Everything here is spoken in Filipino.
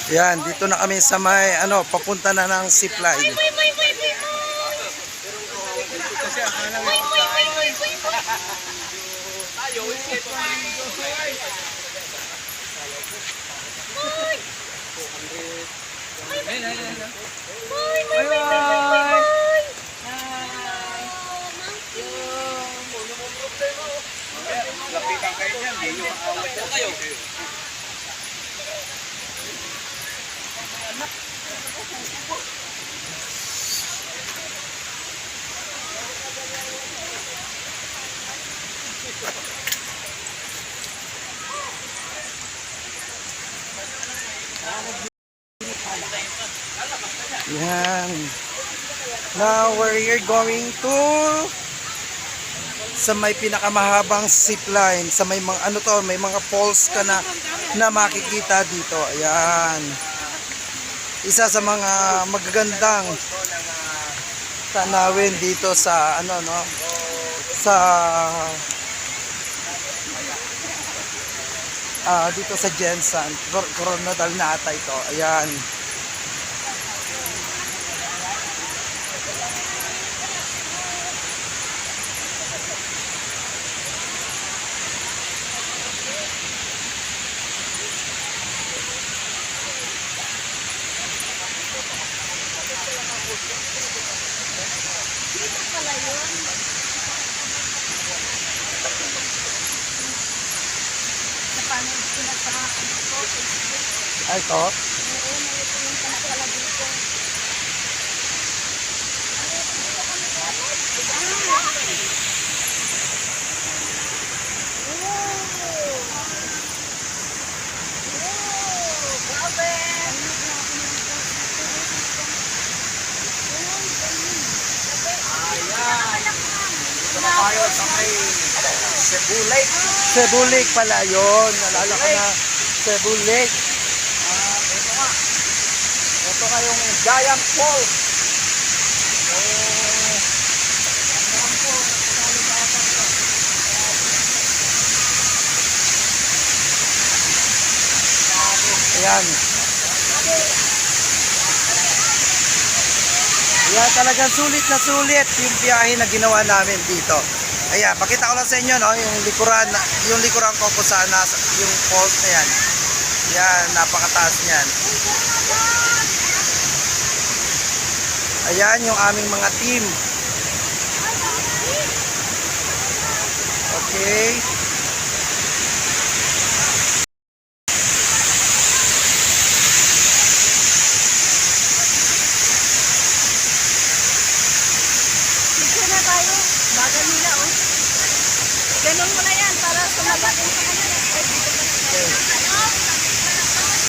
Yan, dito na kami sa may ano, papunta na ng zipline. Lapitan kayo niyan, hindi nyo maawat po kayo. Yan. Now we're going to sa may pinakamahabang zipline, sa may mga ano to, may mga falls ka na makikita dito. Ayan. Isa sa mga magagandang tanawin dito sa ano no, sa dito sa Jensen, Coronadal na ata ito. Ayan. Ay, ito. Tayo sa may Cebu Lake. Cebu Lake pala yun. Nalala ko na Cebu Lake. Ito nga. Ito nga yung Giant Falls. Ayan. Ayan, talagang sulit na sulit yung biyahe na ginawa namin dito. Ayan, pakita ko lang sa inyo no, yung likuran ko kung saan nasa yung falls na yan. Ayan, napakataas niyan. Ayan yung aming mga team. Okay. Ganun mo na yan para